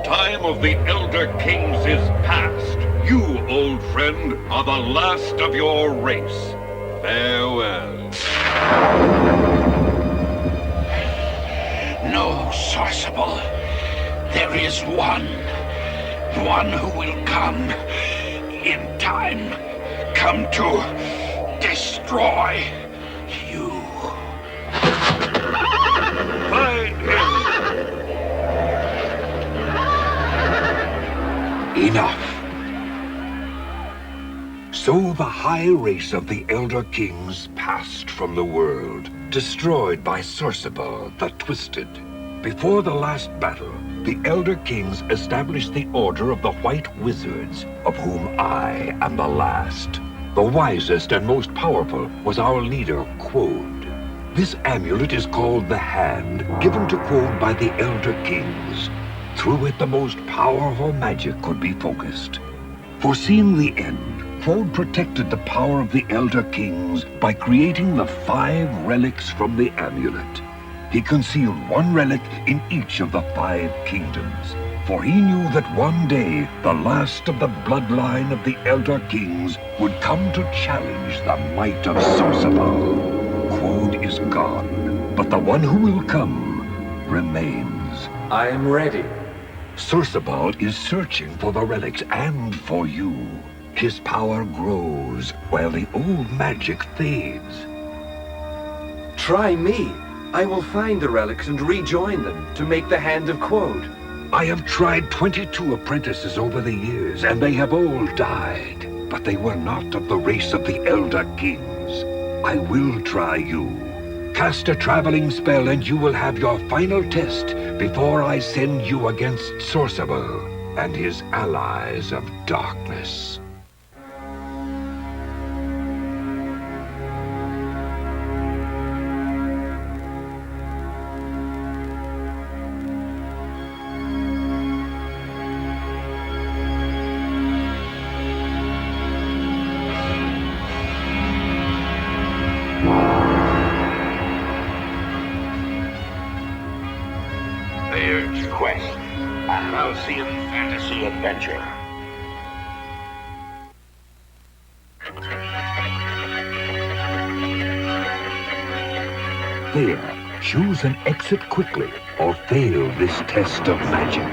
time of the Elder Kings is past. You, old friend, are the last of your race. Farewell. No, Sorcible. There is one who will come in time, come to destroy you. Find him! Enough. So the high race of the Elder Kings passed from the world, destroyed by Sorcible the Twisted. Before the last battle, the Elder Kings established the Order of the White Wizards, of whom I am the last. The wisest and most powerful was our leader, Quode. This amulet is called the Hand, given to Quode by the Elder Kings. Through it, the most powerful magic could be focused. Foreseeing the end, Quode protected the power of the Elder Kings by creating the 5 relics from the amulet. He concealed one relic in each of the 5 kingdoms, for he knew that one day the last of the bloodline of the Elder Kings would come to challenge the might of Sorcible. Quode is gone, but the one who will come remains. I am ready. Sorcible is searching for the relics and for you. His power grows while the old magic fades. Try me. I will find the relics and rejoin them to make the Hand of Quode. I have tried 22 apprentices over the years, and they have all died. But they were not of the race of the Elder Kings. I will try you. Cast a traveling spell and you will have your final test before I send you against Sorcible and his allies of darkness. Thayer's Quest, a halcyon fantasy adventure. Thayer, choose an exit quickly or fail this test of magic.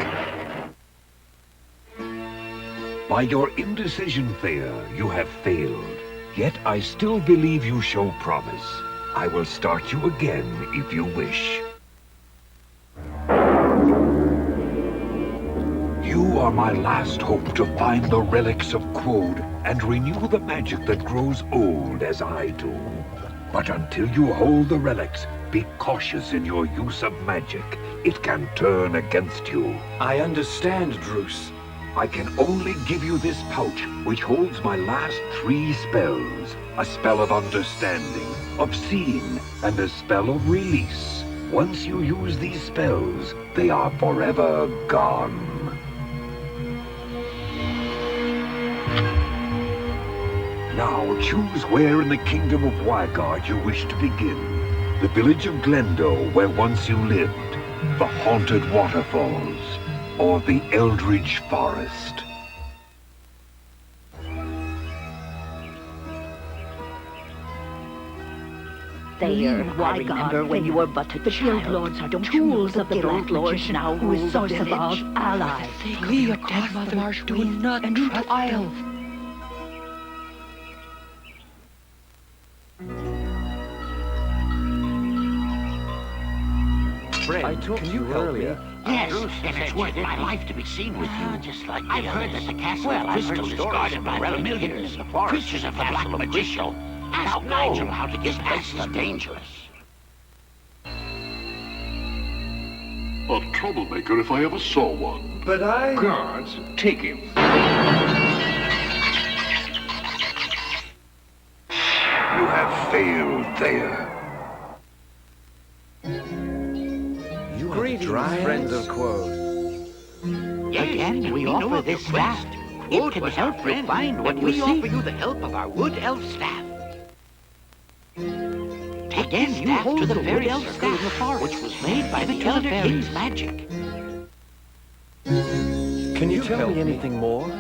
By your indecision, Thayer, you have failed. Yet I still believe you show promise. I will start you again if you wish. You are my last hope to find the relics of Quode and renew the magic that grows old as I do. But until you hold the relics, be cautious in your use of magic. It can turn against you. I understand, Druce. I can only give you this pouch, which holds my last 3 spells. A spell of understanding, of seeing, and a spell of release. Once you use these spells, they are forever gone. Now choose where in the kingdom of Wygard you wish to begin. The village of Glendo, where once you lived, the haunted waterfalls, or the Eldritch Forest. Thayer, I remember when you were but a child. The Guild Lords are tools of the Black Lord now, who is Sorcible's ally. Flee across the marsh, do not trust them. I told you earlier. Yes, and it's worth my life to be seen with you. Just like I've heard that the castle of Crystal is guarded by familiars, creatures of the Black Magician. Ask Nigel how to get past is dangerous. A troublemaker if I ever saw one. But I... Guards, take him. You have failed, Thayer. Greetings, friends of Quode. Again, we offer this staff. It can help you find what you seek. We offer you the help of our wood elf staff. Take this staff to the fairy elf staff, which was made by the Elder King's magic. Can you tell me anything more?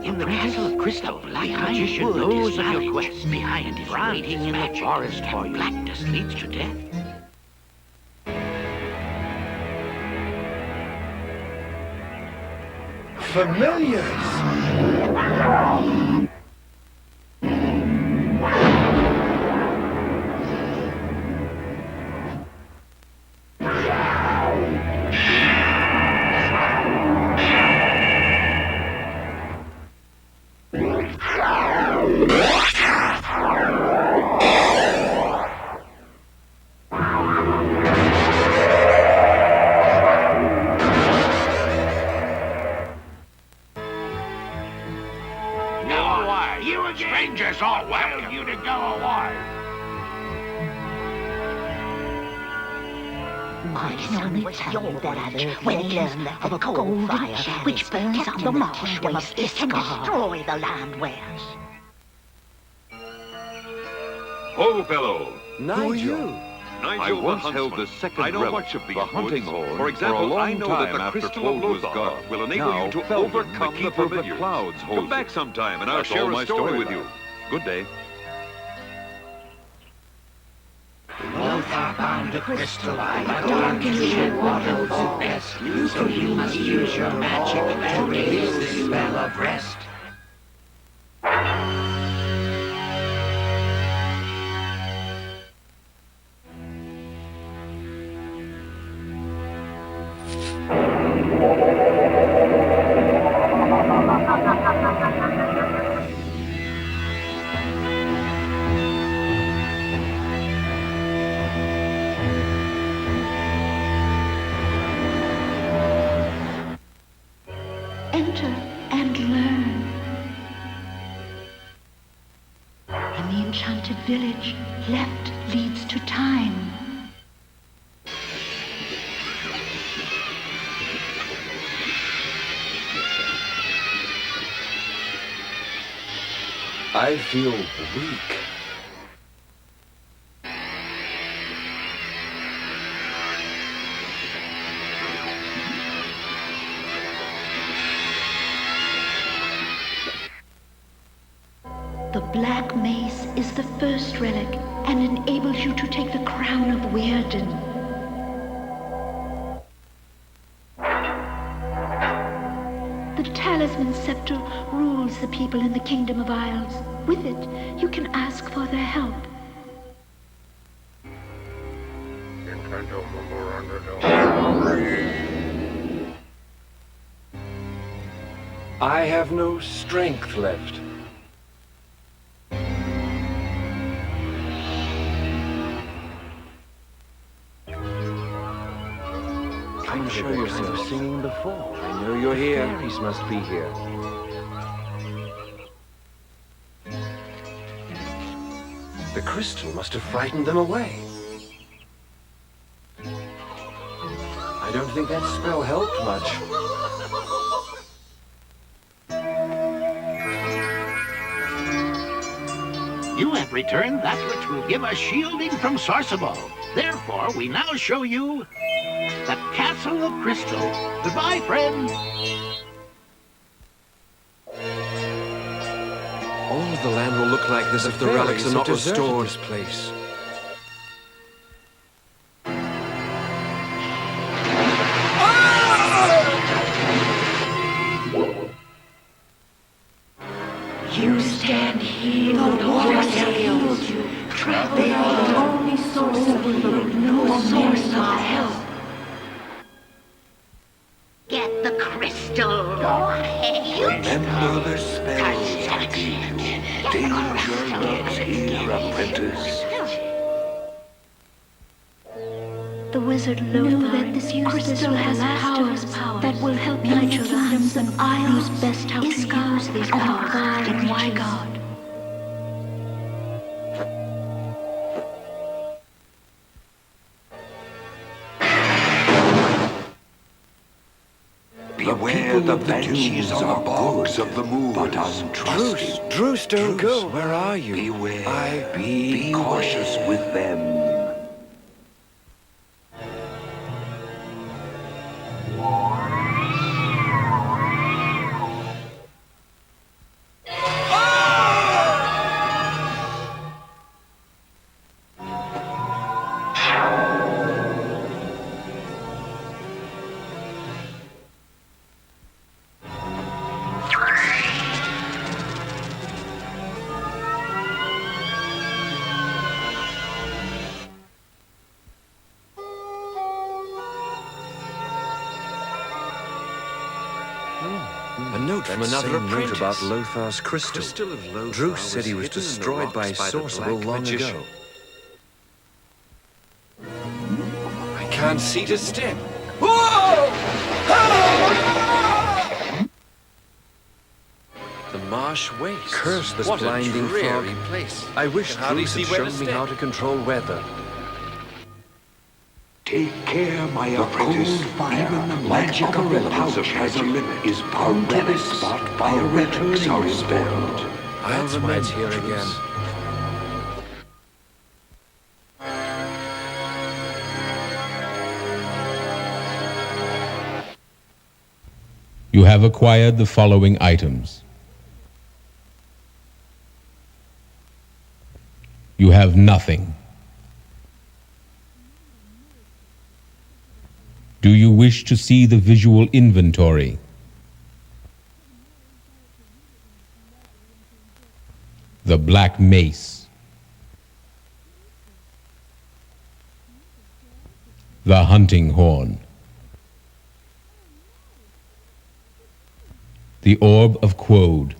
In the castle of crystal, black magician knows of your quest. Behind is waiting in the forest for you. Blackness leads to death. Familiars! Strangers all welcome you to go away. I can only tell you that when he learned that the golden fire which burns on the marsh waste can destroy the land wares. Ho, fellow! Who are you? I once held the second relic, the hunting horn. For example, I know that the crystal of Lothar will enable you to overcome the keeper of the clouds. Come back sometime and I'll share a story with you. Good day. Lothar found a crystal eye, a dark and shed water will best. So you must use your magic to release the spell of rest. Enter and learn. In the enchanted village, left leads to time. I feel weak. The Black Mace is the first relic and enables you to take the crown of Weirden. The Talisman Scepter rules the people in the Kingdom of Isles. With it, you can ask for their help. I have no strength left. I'm sure you've seen singing before. I know you're here. Fairies must be here. The crystal must have frightened them away. I don't think that spell helped much. You have returned that which will give us shielding from Sorceable. Therefore, we now show you the Castle of Crystal. Goodbye, friend. All of the land will look like this if the relics are not restored. This place. You stand here, the waters have healed you. Travel, they are the only source of healing, no source of help. Get the crystal. Remember the spells I gave you. Danger lurks here, apprentice. The wizard knew that this crystal has powers that will help Nigel the Handsome knows best how to use these powers and why God. Beware the banshees are bogs of the moon, but untrusting. Druce, don't go. Where are you? Beware. Be cautious with them. A note from another apprentice. About Lothar's crystal. Druce said he was destroyed by sorcerer long ago. I can't see to step. The marsh waste. Curse this blinding fog. Place. I wish Druce had shown me how to control weather. Take care, my apprentice. Even the magic of the pouch has a limit. Is bound to this spot by a returning spell. That's why it's here again. You have acquired the following items. You have nothing. Do you wish to see the visual inventory? The black mace. The hunting horn. The orb of Quode.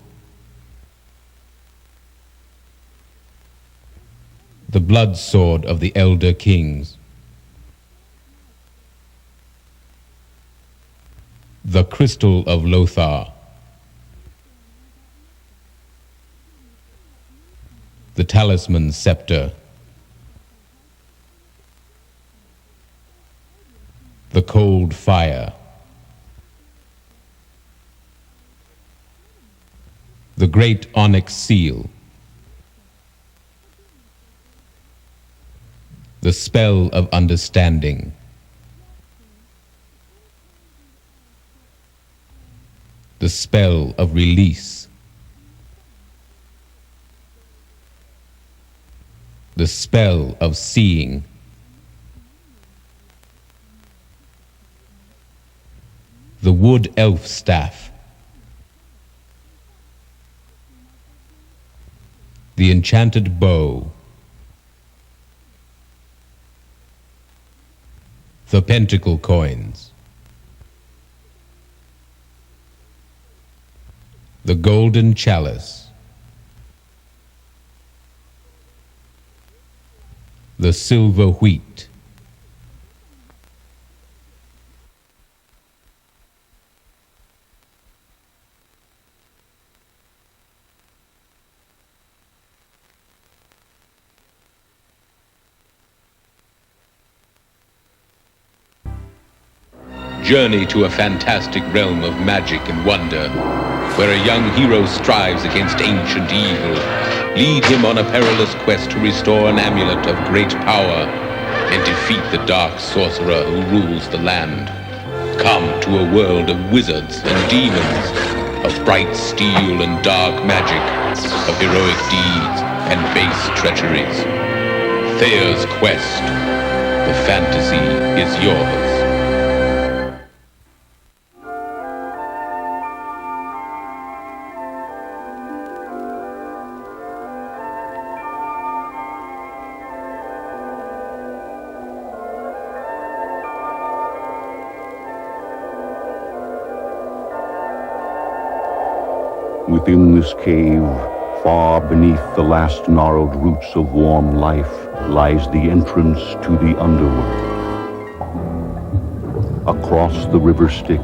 The blood sword of the Elder Kings. The crystal of Lothar. The talisman scepter. The cold fire. The great onyx seal. The spell of understanding. The spell of release. The spell of seeing. The wood elf staff. The enchanted bow. The pentacle coins. The golden chalice. The silver wheat. Journey to a fantastic realm of magic and wonder, where a young hero strives against ancient evil. Lead him on a perilous quest to restore an amulet of great power and defeat the dark sorcerer who rules the land. Come to a world of wizards and demons, of bright steel and dark magic, of heroic deeds and base treacheries. Thayer's Quest. The fantasy is yours. Within this cave, far beneath the last gnarled roots of warm life, lies the entrance to the underworld. Across the river Styx,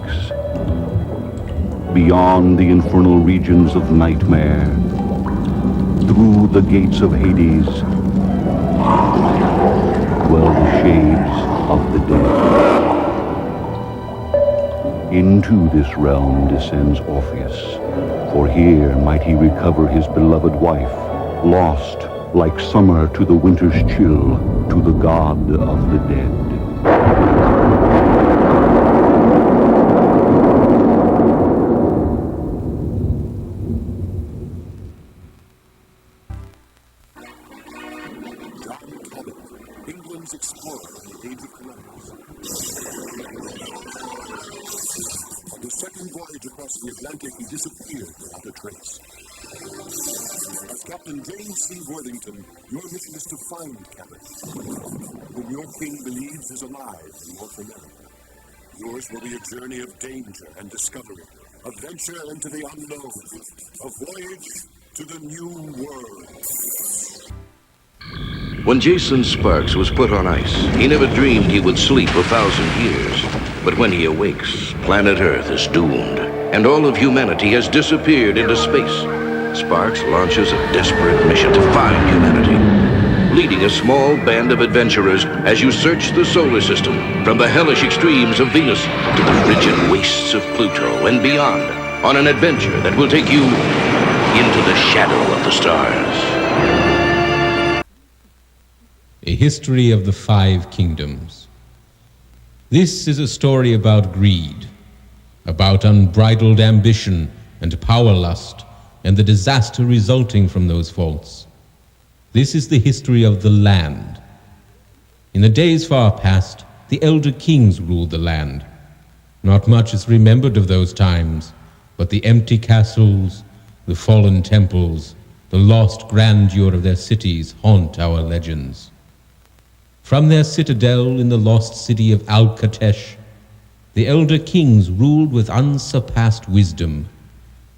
beyond the infernal regions of nightmare, through the gates of Hades, dwell the shades of the dead. Into this realm descends Orpheus, for here might he recover his beloved wife, lost like summer to the winter's chill, to the god of the dead. England's explorer in the Age of Columbus. On his second voyage across the Atlantic, he disappeared without a trace. As Captain James C. Worthington, your mission is to find Cabot, whom your king believes is alive in North America. Yours will be a journey of danger and discovery, Adventure into the unknown. A voyage to the new world. When Jason Sparks was put on ice, he never dreamed he would sleep 1,000 years. But when he awakes, planet Earth is doomed, and all of humanity has disappeared into space. Sparks launches a desperate mission to find humanity, leading a small band of adventurers as you search the solar system, from the hellish extremes of Venus to the frigid wastes of Pluto and beyond, on an adventure that will take you into the shadow of the stars. A History of the Five Kingdoms. This is a story about greed, about unbridled ambition and power lust, and the disaster resulting from those faults. This is the history of the land. In the days far past, the elder kings ruled the land. Not much is remembered of those times, but the empty castles, the fallen temples, the lost grandeur of their cities haunt our legends. From their citadel in the lost city of Al-Katesh, the elder kings ruled with unsurpassed wisdom.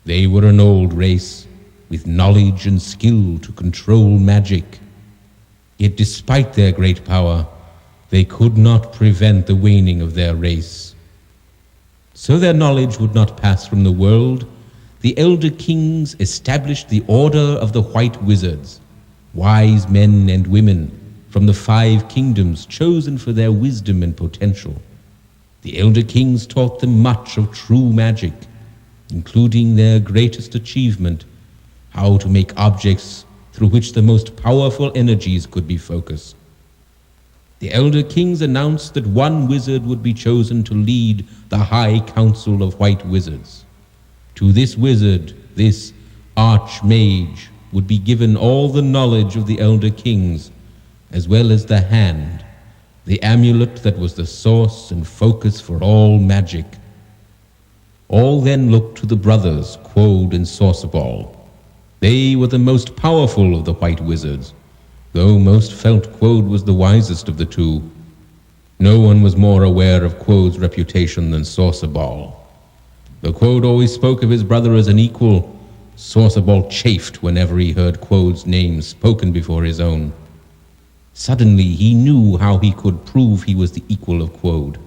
They were an old race, with knowledge and skill to control magic. Yet despite their great power, they could not prevent the waning of their race. So their knowledge would not pass from the world, the elder kings established the Order of the White Wizards, wise men and women from the five kingdoms chosen for their wisdom and potential. The elder kings taught them much of true magic, including their greatest achievement, how to make objects through which the most powerful energies could be focused. The elder kings announced that one wizard would be chosen to lead the High Council of White Wizards. To this wizard, this archmage, would be given all the knowledge of the elder kings, as well as the hand, the amulet that was the source and focus for all magic. All then looked to the brothers, Quoad and Saucerball. They were the most powerful of the White Wizards, though most felt Quoad was the wisest of the two. No one was more aware of Quoad's reputation than Saucerball. Though Quoad always spoke of his brother as an equal, Saucerball chafed whenever he heard Quoad's name spoken before his own. Suddenly he knew how he could prove he was the equal of Quoad.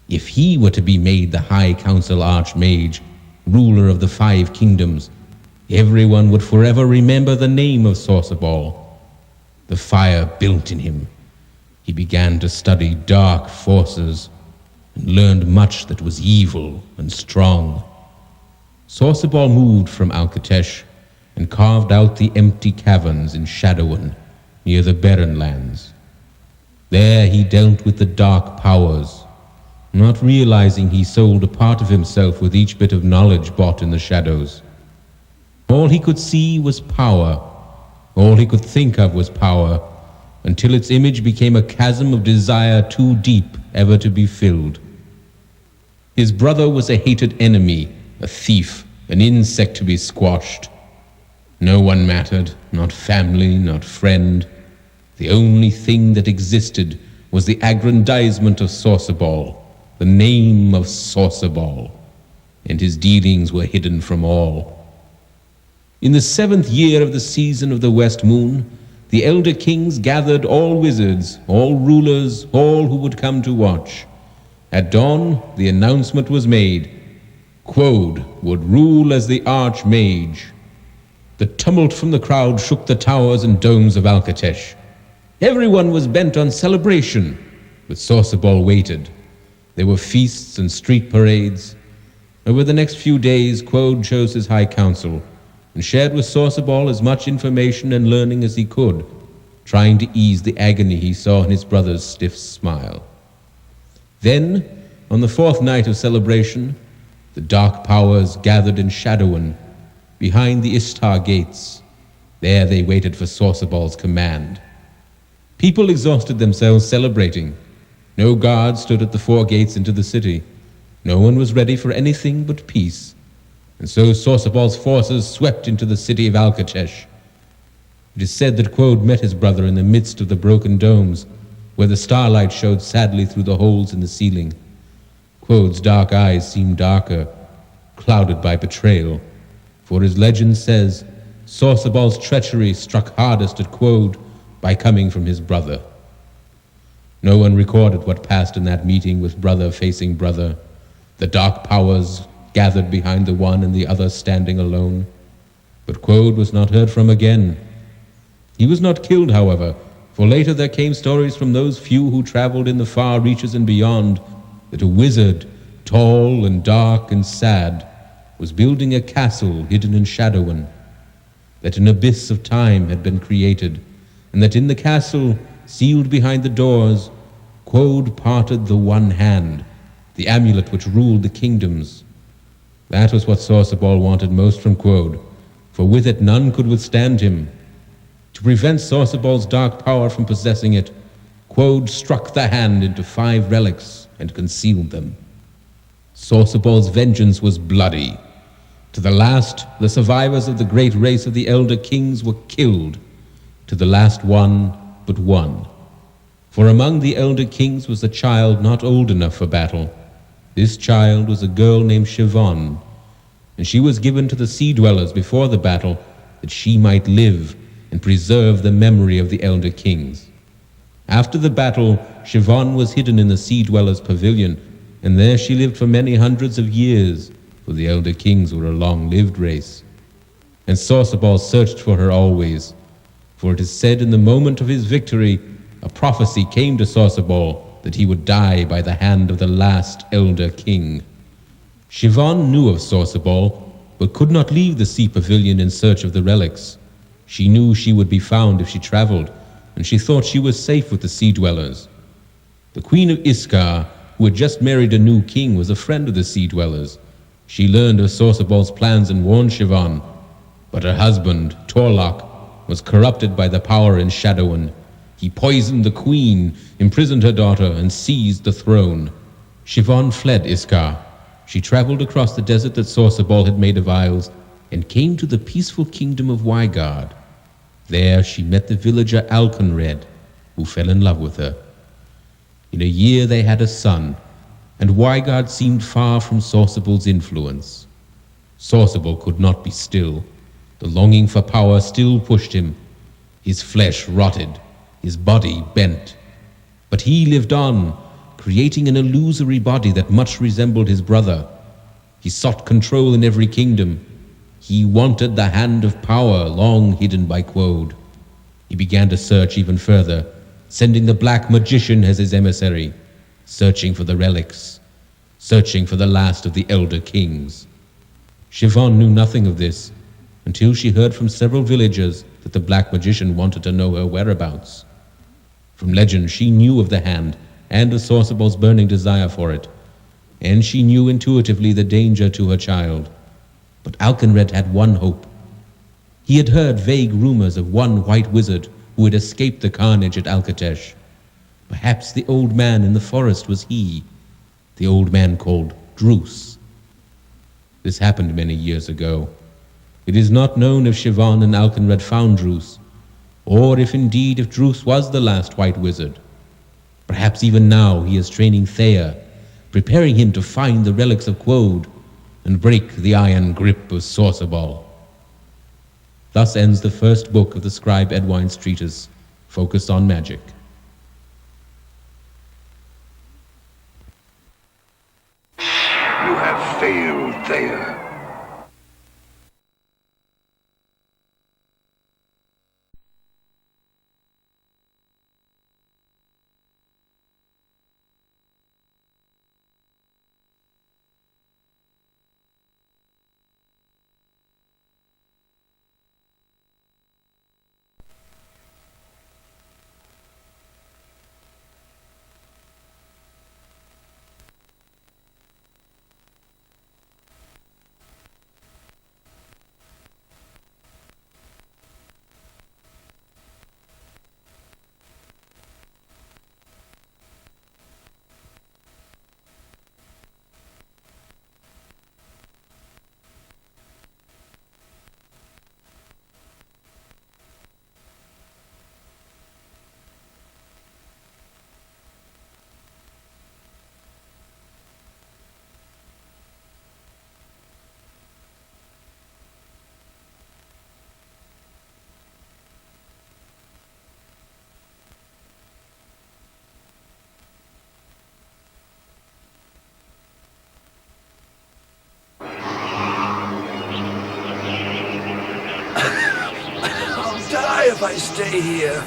If he were to be made the High Council Archmage, ruler of the five kingdoms, everyone would forever remember the name of Saucerball. The fire built in him. He began to study dark forces and learned much that was evil and strong. Saucerball moved from Al-Katesh and carved out the empty caverns in Shadowin, near the Barren Lands. There he dealt with the dark powers, not realizing he sold a part of himself with each bit of knowledge bought in the shadows. All he could see was power. All he could think of was power, until its image became a chasm of desire too deep ever to be filled. His brother was a hated enemy, a thief, an insect to be squashed. No one mattered, not family, not friend. The only thing that existed was the aggrandizement of Saucerball, the name of Saucerball, and his dealings were hidden from all. In the 7th year of the season of the West Moon, the elder kings gathered all wizards, all rulers, all who would come to watch. At dawn, the announcement was made. Quoad would rule as the Archmage. The tumult from the crowd shook the towers and domes of Al-Katesh. Everyone was bent on celebration, but Saucerball waited. There were feasts and street parades. Over the next few days, Quoad chose his High Council and shared with Saucerball as much information and learning as he could, trying to ease the agony he saw in his brother's stiff smile. Then, on the 4th night of celebration, the dark powers gathered in Shadowin, behind the Ishtar gates. There they waited for Saucerball's command. People exhausted themselves celebrating. No guard stood at the 4 gates into the city. No one was ready for anything but peace. And so Saucerball's forces swept into the city of Al-Katesh. It is said that Quoad met his brother in the midst of the broken domes, where the starlight showed sadly through the holes in the ceiling. Quoad's dark eyes seemed darker, clouded by betrayal. For as legend says, Sorcebal's treachery struck hardest at Quode by coming from his brother. No one recorded what passed in that meeting with brother facing brother, the dark powers gathered behind the one and the other standing alone. But Quode was not heard from again. He was not killed, however, for later there came stories from those few who traveled in the far reaches and beyond that a wizard, tall and dark and sad, was building a castle hidden in Shadowin, that an abyss of time had been created, and that in the castle, sealed behind the doors, Quode parted the one hand, the amulet which ruled the kingdoms. That was what Sorcerball wanted most from Quode, for with it none could withstand him. To prevent Sorcerball's dark power from possessing it, Quode struck the hand into 5 relics and concealed them. Sorcerball's vengeance was bloody. To the last, the survivors of the great race of the Elder Kings were killed. To the last one but one. For among the Elder Kings was a child not old enough for battle. This child was a girl named Siobhan, and she was given to the Sea Dwellers before the battle that she might live and preserve the memory of the Elder Kings. After the battle, Siobhan was hidden in the Sea Dwellers' pavilion, and there she lived for many hundreds of years, for the Elder Kings were a long-lived race. And Sorcerball searched for her always, for it is said in the moment of his victory, a prophecy came to Sorcerball that he would die by the hand of the last Elder King. Siobhan knew of Sorcerball, but could not leave the sea pavilion in search of the relics. She knew she would be found if she traveled, and she thought she was safe with the Sea Dwellers. The Queen of Iskar, who had just married a new king, was a friend of the Sea Dwellers. She learned of Sorcerball's plans and warned Siobhan, but her husband, Torlok, was corrupted by the power in Shadowin. He poisoned the queen, imprisoned her daughter, and seized the throne. Siobhan fled Iskar. She traveled across the desert that Sorcerball had made of isles, and came to the peaceful kingdom of Wygard. There she met the villager Alconred, who fell in love with her. In a year they had a son, and Wygard seemed far from Sorcerball's influence. Sorcerball could not be still. The longing for power still pushed him. His flesh rotted, his body bent. But he lived on, creating an illusory body that much resembled his brother. He sought control in every kingdom. He wanted the hand of power long hidden by Quode. He began to search even further, sending the Black Magician as his emissary, searching for the relics, searching for the last of the Elder Kings. Siobhan knew nothing of this until she heard from several villagers that the Black Magician wanted to know her whereabouts. From legend, she knew of the hand and of Sorcerball's burning desire for it, and she knew intuitively the danger to her child. But Alconred had one hope. He had heard vague rumors of one white wizard who had escaped the carnage at Alcatesh. Perhaps the old man in the forest was he, the old man called Druce. This happened many years ago. It is not known if Siobhan and Alconred found Druce, or if Druce was the last white wizard. Perhaps even now he is training Thayer, preparing him to find the relics of Quode and break the iron grip of Sorcerball. Thus ends the first book of the scribe Edwine's treatise, focused on magic. You have failed, Thayer. if I stay here.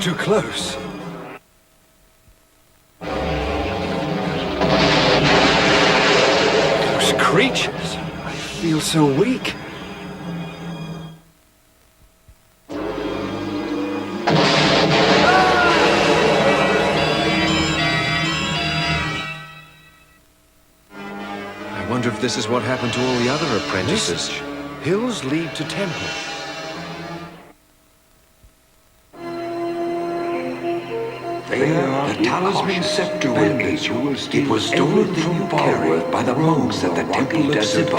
Too close. Those creatures. I feel so weak. I wonder if this is what happened to all the other apprentices. Hills lead to temple. There, the talisman scepter will aid you. It was stolen from Barworth by the monks at the Temple of Sibyl.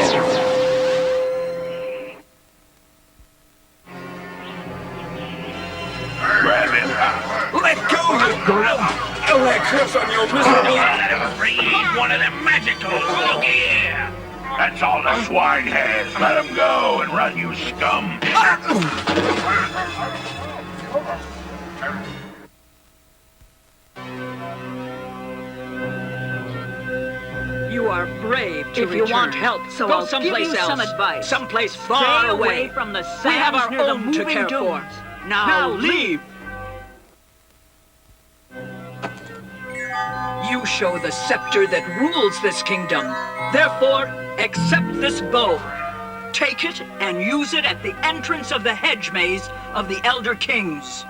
Let go, you girl! Oh, that curse on your miserable... Freeze one of them magic tools, look here! That's all the swine has. Let him go and run, you scum! You are brave to If you want help, so go I'll someplace give you else. some advice. Someplace Stay far away away. from the We have sands our near the own to moving care for. dunes. Now leave. You show the scepter that rules this kingdom. Therefore, accept this bow. Take it and use it at the entrance of the hedge maze of the Elder Kings.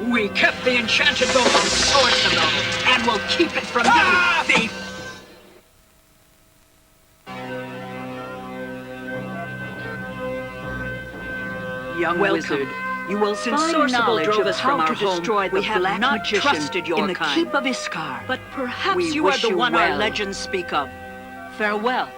We kept the enchanted bow from Sorcerer, and will keep it from you, thief! Young wizard, you will since Sorcerer drove us from our home, we have not trusted your in the keep of Iskar. But perhaps you are the one our legends speak of. Farewell.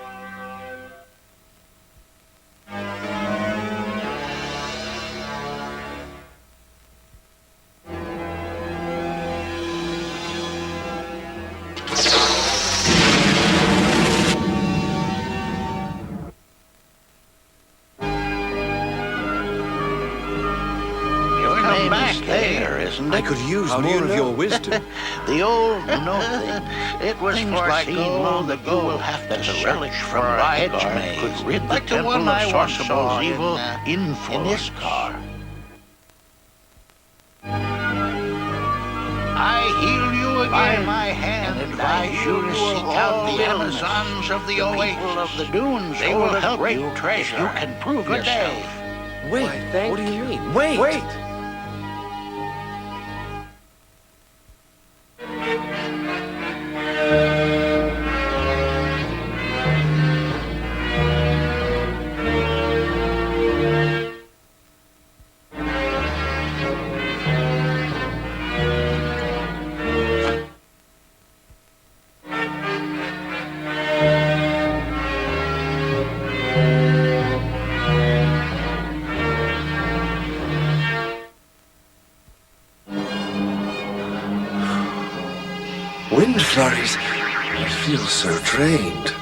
Isn't it? I could use more of your wisdom. The old nothing. It was foreseen long ago you will have to search from Rygar could rid the temple of Sorcerer's evil in Iskar. I heal you again by my hand and advise you to seek out the Amazons of the people of the dunes. They will help you treasure. You can prove yourself. Wait, what do you mean? Wait! Wind flurries. I feel so drained.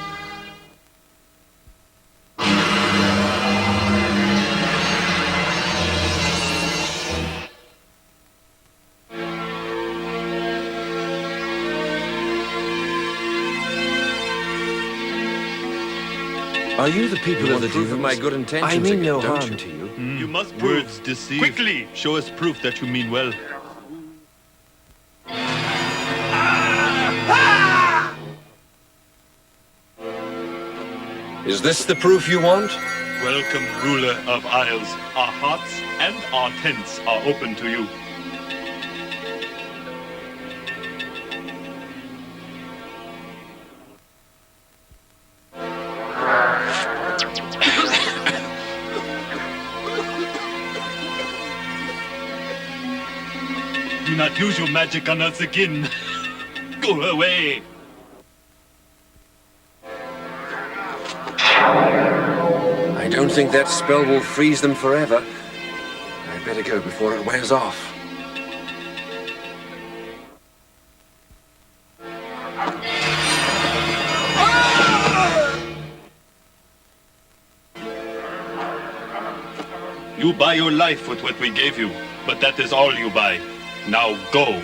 Are you the people of the dunes? My good intentions. I mean no harm to you. You must words deceive. Quickly, show us proof that you mean well. Is this the proof you want? Welcome, ruler of isles. Our hearts and our tents are open to you. Do not use your magic on us again. Go away. I don't think that spell will freeze them forever. I'd better go before it wears off. You buy your life with what we gave you, but that is all you buy. Now go.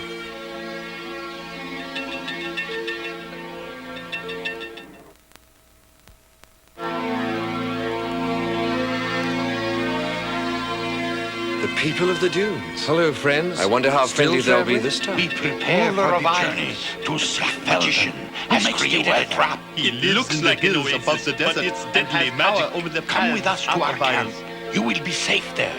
The people of the dunes. Hello, friends. I wonder how friendly they'll be this time. We prepare for the journey to Seth Magician has created a trap. It looks like it is above the desert, but it's deadly magic over the Come with us to our camp. You will be safe there.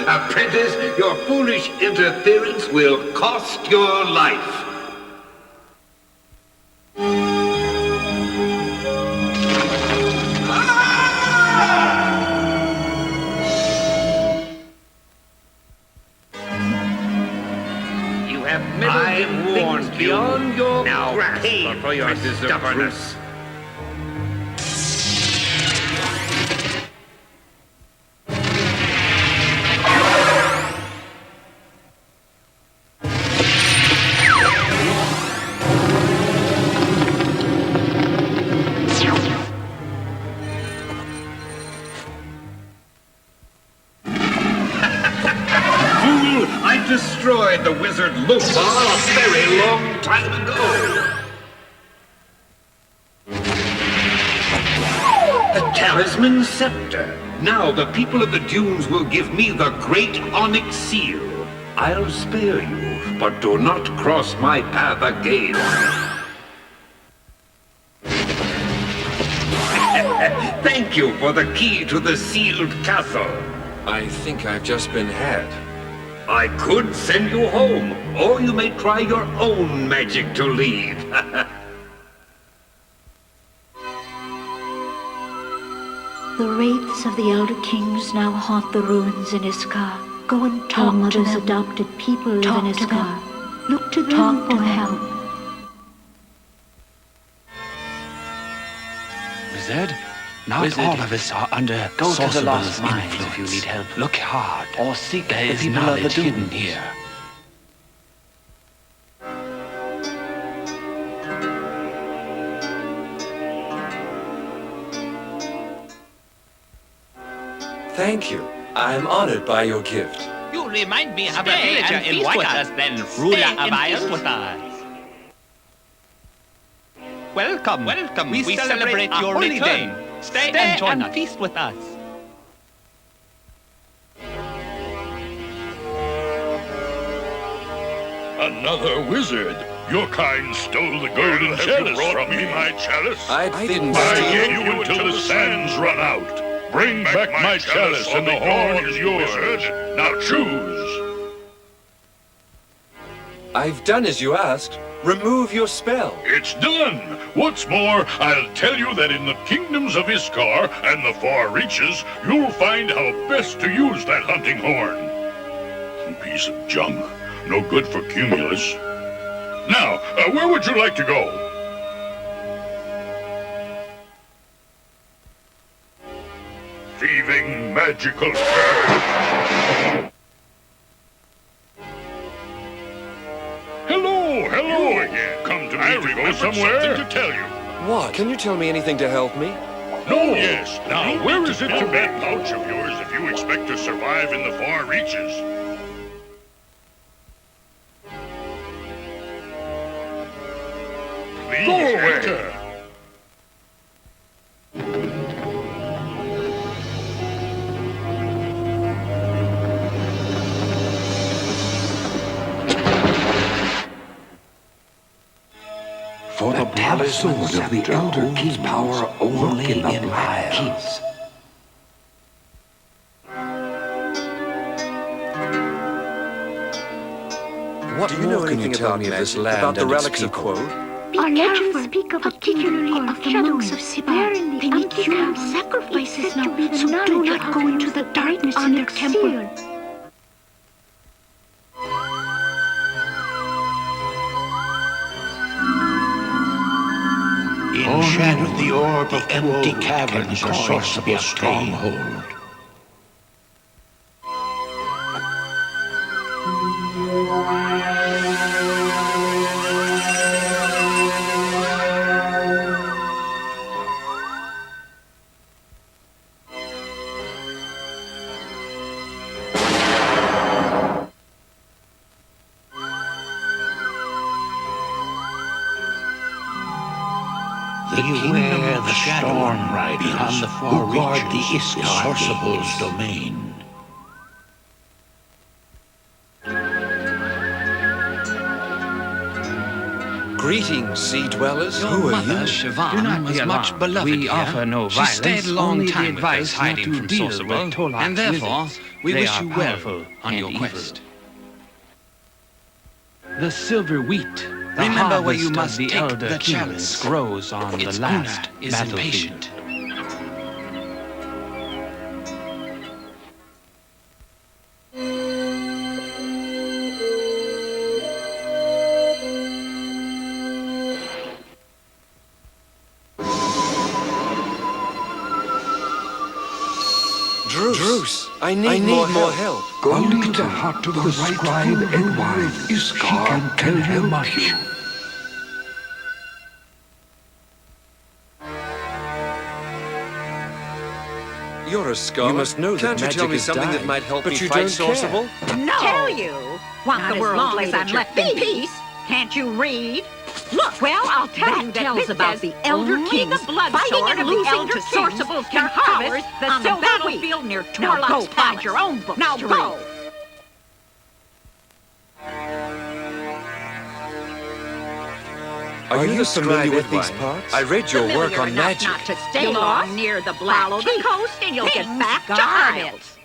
Apprentice, your foolish interference will cost your life. You have meddled in things beyond your grasp for your stubbornness. Destroyed the wizard Lothar a very long time ago. The talisman scepter. Now the people of the dunes will give me the great onyx seal. I'll spare you, but do not cross my path again. Thank you for the key to the sealed castle. I think I've just been had. I could send you home, or you may try your own magic to leave. The wraiths of the Elder Kings now haunt the ruins in Iskar. Go and talk to those adopted people in Iskar. Look to them for help. Wizard? Not all of us are under sorcerer's influence. If you need help. Look hard, or seek the people of the hidden here. Thank you. I'm honored by your gift. You remind me of a villager in White Us, then ruler of Isles with us. Welcome, welcome. We celebrate your return. Stay and join us. Feast with us. Another wizard. Your kind stole the golden chalice from me. My chalice? I didn't I steal. gave you until the sands run out. Bring back my chalice and the horn is yours. Now choose. I've done as you asked. Remove your spell. It's done. What's more, I'll tell you that in the kingdoms of Iskar and the far reaches, you'll find how best to use that hunting horn. Piece of junk. No good for Cumulus. Now, where would you like to go? Thieving magical bird. Hello again. Come to me to go somewhere. Something to tell you. What? Can you tell me anything to help me? No. Yes. Now, where is it to that pouch of yours if you expect to survive in the far reaches? Please go away. Enter. For the black sword of the Elder King's power only in the Black Keys. What do you know anything about this land about the relics of Quo? Our legends speak of particularly of shadows of Sibar. They need human sacrifices now, so do not go into the darkness in their temple. The orb of empty caverns are Sorsable's stronghold. Beware the storm riders beyond the far reaches is Sorsable's domain. Greetings, sea dwellers. Your Who are mother, you? Siobhan, was much beloved We here. offer no She violence, stayed a long only the time with us, advice not hiding to from deal Sorsable, with Tolak's and therefore wizards. we They wish are you well powerful on your and quest. The silver wheat, the Remember where you harvest must of the take Elder the Kings chalice. grows on Its the last owner is battlefield. impatient. Druce, I need more help. Go to the hut of the scribe Edward. Iskar can tell you much. You're a scholar. You must know that Can't you tell me magic is something dying, that might help but me you fight don't Sorsable? No! Tell you. Want Not the as world long laid as at I'm your left in feet. peace. Can't you read? Look, Well, I'll tell you that tells this about says the Elder only Kings the blood fighting sword and of the losing Elder to Kings Sorsables can can harvest harvest the on the silver battlefield wheat. near Now Torlak's go palace. find your own books Now to go. read. Are you familiar with Edward? these parts? I read your Familiar work on enough magic. not to stay long near the Black Follow the Keep. coast and you'll get Kings back to guard it. Isles.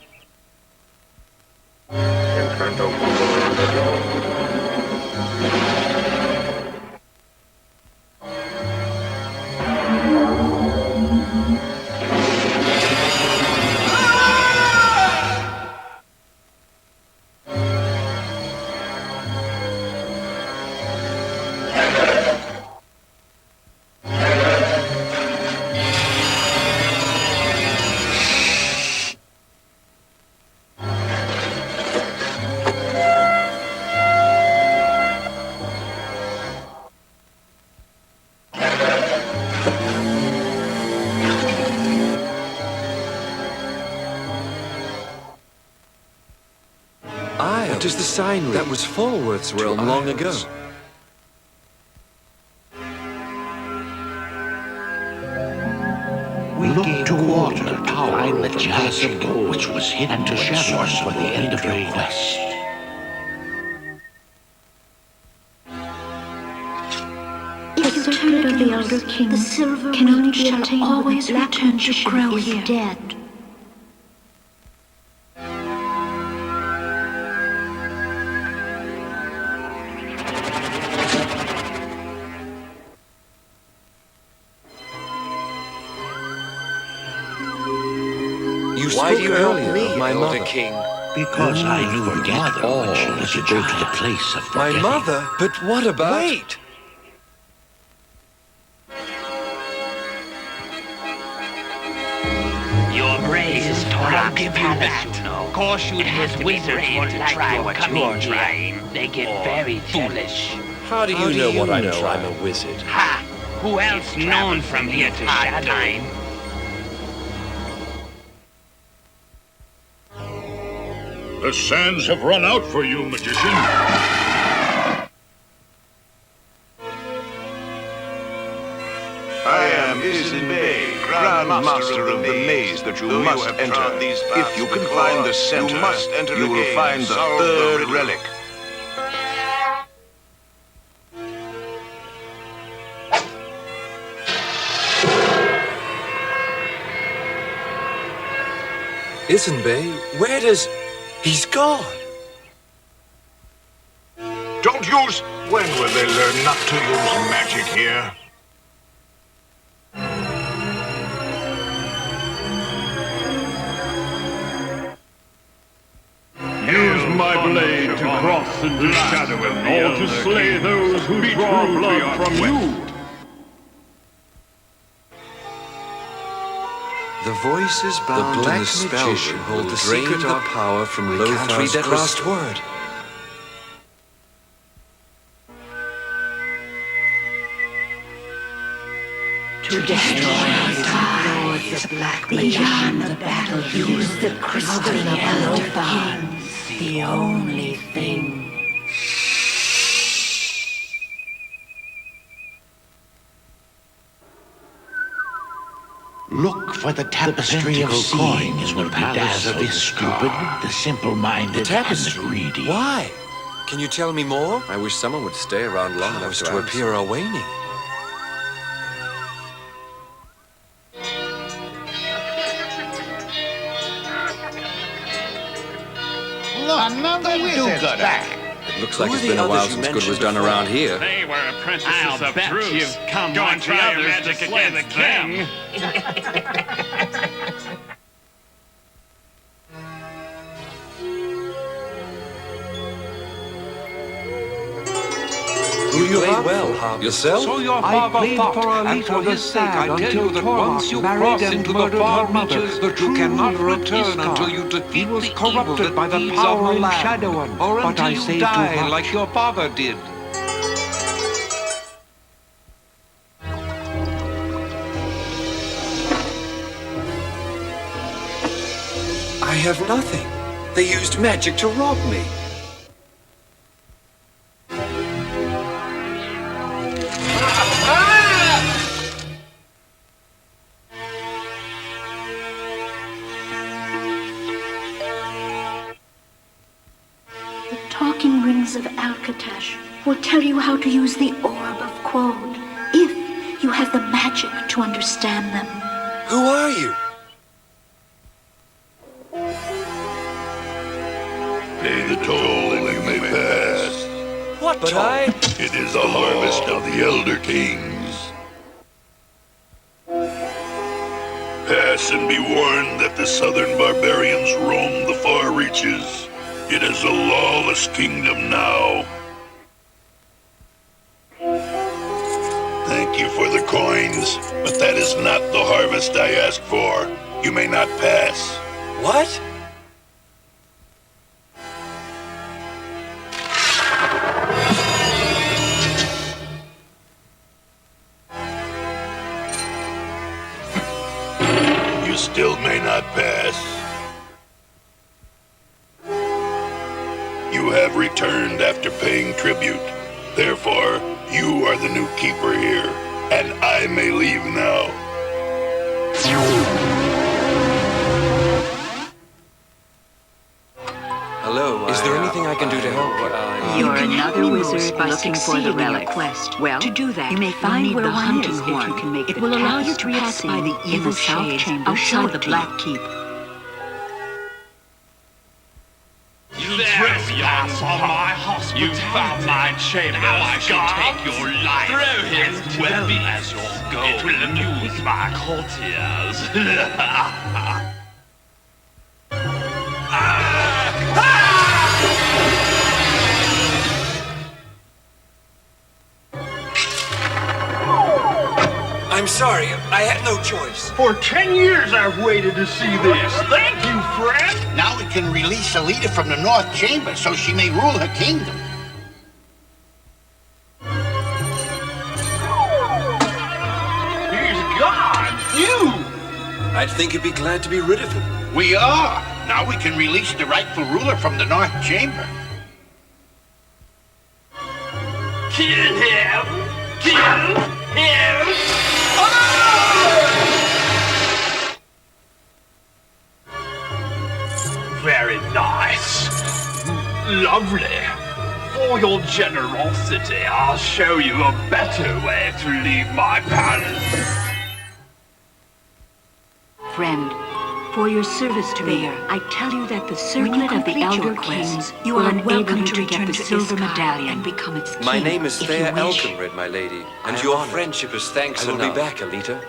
What does the sign read? That was Falworth's realm long ago. We look to water to find the chalice of gold which was hidden to shadow for the end of your quest. If the turd of the Elder King, the silver can only be obtained always return to grow here. Dead. You spoke earlier of my mother. King. Because I knew your mother when she was to go to the place of My forgetting. mother? But what about... Wait! Your brave is Torlak's palace, you know. Of course you'd have wizards want to try what you're trying. They get very foolish. How do you know what I'm trying? I'm a wizard. Ha! Who else known from here to Shadow? The sands have run out for you, magician. I am Isin Bey, Grand Master of the maze that you must enter. If you can find the center, you will find the third relic. Isenbay, where does... He's gone. Don't use... When will they learn not to use magic here? Use my blade to cross into shadow or to slay those who draw blood from you. The voice is bound to the spell magician hold the secret of power from Lothar's crystal. Can't read that last word. To destroy Lords of Black Beyond the battle, use the crystal of Lothar, the only thing. Look for the tapestry of coins will bedazzle the stupid, the simple-minded, and the greedy. Why? Can you tell me more? I wish someone would stay around long enough to appear are waning. Another wizard's back. It looks like it's been a while since good was done around here. They were apprentices of Bruce. You've come like the others to slay the king. You played well, yourself? So your father thought, and for his sake I tell you that once you cross into the far reaches, that you cannot return until you defeat the evil that by the power of Shadowin, or until you die like your father did. I have nothing. They used magic to rob me. Of Alcatash will tell you how to use the Orb of Quod, if you have the magic to understand them. Who are you? Pay the toll and you may pass. What toll? It is the harvest of the Elder Kings. Pass and be warned that the southern barbarians roam the far reaches. It is a lawless kingdom now. Thank you for the coins, but that is not the harvest I asked for. You may not pass. What? You still may not pass. You have returned after paying tribute. Therefore, you are the new keeper here, and I may leave now. Hello, is there anything I can do to help you? You're another wizard looking for the relic. Quest. Well, to do that, you may find where the hunting horn. If you can make it will allow you to pass by the evil shade outside the Black Keep. There, young for my hospital. You found my chamber. Now I shall take your life. Throw him as well as your gold. It will amuse my courtiers. I'm sorry, I had no choice. For 10 years I've waited to see this. Thank you, friend. Now we can release Alita from the North Chamber so she may rule her kingdom. He's gone. You! I'd think you'd be glad to be rid of him. We are. Now we can release the rightful ruler from the North Chamber. Kill him! Kill him! Very nice. Lovely. For your generosity, I'll show you a better way to leave my palace. Friend, for your service to me, I tell you that the circlet of the Elder Kings will enable you to get the silver medallion and become its king. My name is Thayer Elkenred, my lady, and your friendship is thanks enough. I will be back, Alita.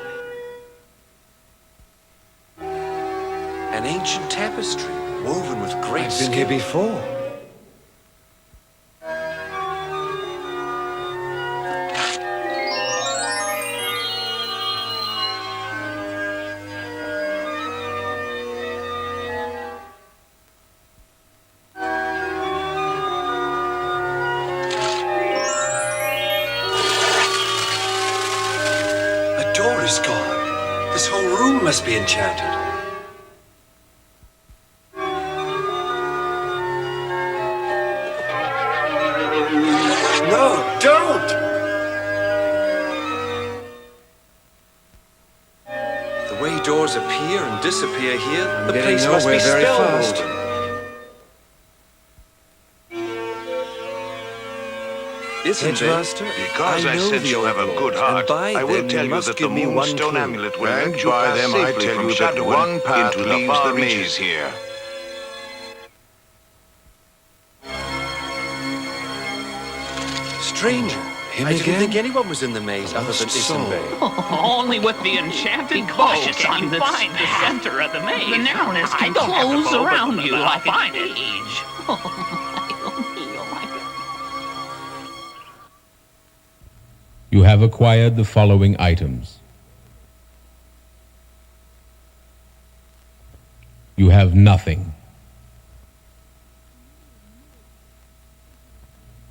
An ancient tapestry, woven with great skill. I've been here before. must be enchanted. No, don't! The way doors appear and disappear here, the place must be spellbound. Headmaster, because I sense you have a good heart, I will tell you that the Moonstone Amulet will let you pass safely from Shadow one path into the far reaches here. Stranger, I didn't think anyone was in the maze other than Isenbay. Only with the enchanted bow can you find the center of the maze. The narrowness can close around you like a cage. You have acquired the following items. You have nothing.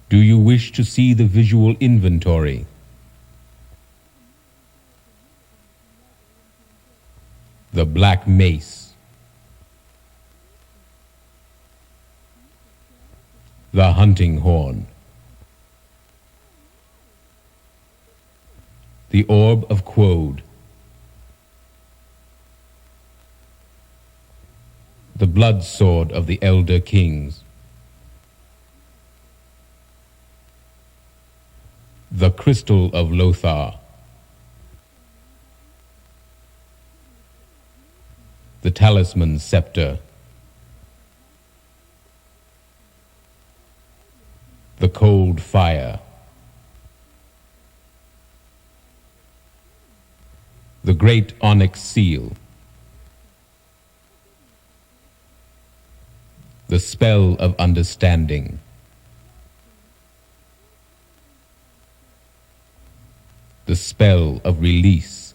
Do you wish to see the visual inventory? The Black Mace. The Hunting Horn. The Orb of Quode. The Blood Sword of the Elder Kings. The Crystal of Lothar. The Talisman Scepter. The Cold Fire. The Great Onyx Seal. The Spell of Understanding. The Spell of Release.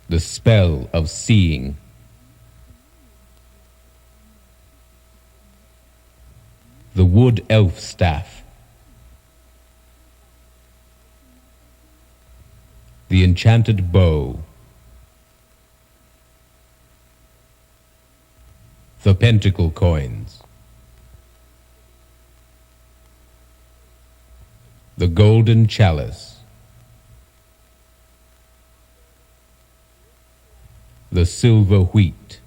The Spell of Seeing. The Wood Elf Staff. The Enchanted Bow. The Pentacle Coins. The Golden Chalice. The Silver Wheat.